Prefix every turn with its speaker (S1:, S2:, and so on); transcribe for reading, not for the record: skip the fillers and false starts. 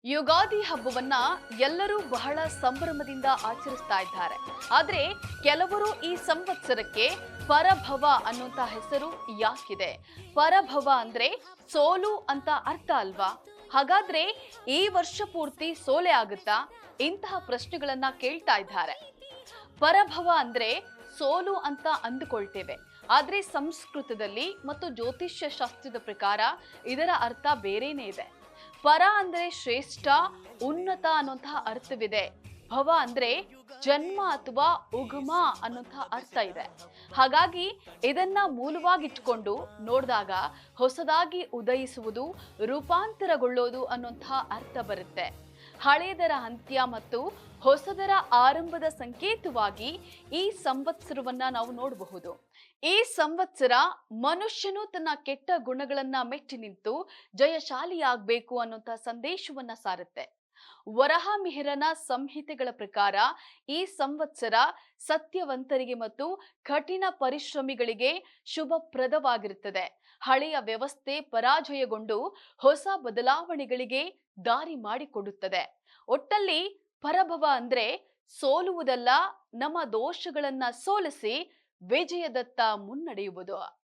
S1: ಯುಗಾದಿ ಹಬ್ಬವನ್ನ ಎಲ್ಲರೂ ಬಹಳ ಸಂಭ್ರಮದಿಂದ ಆಚರಿಸ್ತಾ ಇದ್ದಾರೆ. ಆದ್ರೆ ಕೆಲವರು ಈ ಸಂವತ್ಸರಕ್ಕೆ ಪರಭವ ಅನ್ನುವಂತ ಹೆಸರು ಯಾಕಿದೆ? ಪರಭವ ಅಂದ್ರೆ ಸೋಲು ಅಂತ ಅರ್ಥ ಅಲ್ವಾ? ಹಾಗಾದ್ರೆ ಈ ವರ್ಷ ಪೂರ್ತಿ ಸೋಲೆ ಆಗುತ್ತಾ? ಇಂತಹ ಪ್ರಶ್ನೆಗಳನ್ನ ಕೇಳ್ತಾ ಇದ್ದಾರೆ. ಪರಭವ ಅಂದ್ರೆ ಸೋಲು ಅಂತ ಅಂದುಕೊಳ್ತೇವೆ. ಆದ್ರೆ ಸಂಸ್ಕೃತದಲ್ಲಿ ಮತ್ತು ಜ್ಯೋತಿಷ್ಯ ಶಾಸ್ತ್ರದ ಪ್ರಕಾರ ಇದರ ಅರ್ಥ ಬೇರೆನೇ ಇದೆ. ಪರ ಅಂದ್ರೆ ಶ್ರೇಷ್ಠ, ಉನ್ನತ ಅನ್ನುವಂತಹ ಅರ್ಥವಿದೆ. ಭವ ಅಂದ್ರೆ ಜನ್ಮ ಅಥವಾ ಉಗಮ ಅನ್ನುವಂತಹ ಅರ್ಥ ಇದೆ. ಹಾಗಾಗಿ ಇದನ್ನ ಮೂಲವಾಗಿಟ್ಕೊಂಡು ನೋಡಿದಾಗ ಹೊಸದಾಗಿ ಉದಯಿಸುವುದು, ರೂಪಾಂತರಗೊಳ್ಳೋದು ಅನ್ನುವಂತಹ ಅರ್ಥ ಬರುತ್ತೆ. ಹಳೆಯದರ ಅಂತ್ಯ ಮತ್ತು ಹೊಸದರ ಆರಂಭದ ಸಂಕೇತವಾಗಿ ಈ ಸಂವತ್ಸರವನ್ನ ನಾವು ನೋಡಬಹುದು. ಈ ಸಂವತ್ಸರ ಮನುಷ್ಯನು ತನ್ನ ಕೆಟ್ಟ ಗುಣಗಳನ್ನ ಮೆಟ್ಟಿ ನಿಂತು ಜಯಶಾಲಿಯಾಗಬೇಕು ಅನ್ನುವಂಥ ಸಂದೇಶವನ್ನ ಸಾರುತ್ತೆ. ವರಹಮಿಹಿರನ ಸಂಹಿತೆಗಳ ಪ್ರಕಾರ ಈ ಸಂವತ್ಸರ ಸತ್ಯವಂತರಿಗೆ ಮತ್ತು ಕಠಿಣ ಪರಿಶ್ರಮಿಗಳಿಗೆ ಶುಭಪ್ರದವಾಗಿರುತ್ತದೆ. ಹಳೆಯ ವ್ಯವಸ್ಥೆ ಪರಾಜಯಗೊಂಡು ಹೊಸ ಬದಲಾವಣೆಗಳಿಗೆ ದಾರಿ ಮಾಡಿಕೊಡುತ್ತದೆ. ಒಟ್ಟಲ್ಲಿ ಪರಭವ ಅಂದ್ರೆ ಸೋಲುವುದಲ್ಲ, ನಮ್ಮ ದೋಷಗಳನ್ನ ಸೋಲಿಸಿ ವಿಜಯದತ್ತ ಮುನ್ನಡೆಯುವುದು.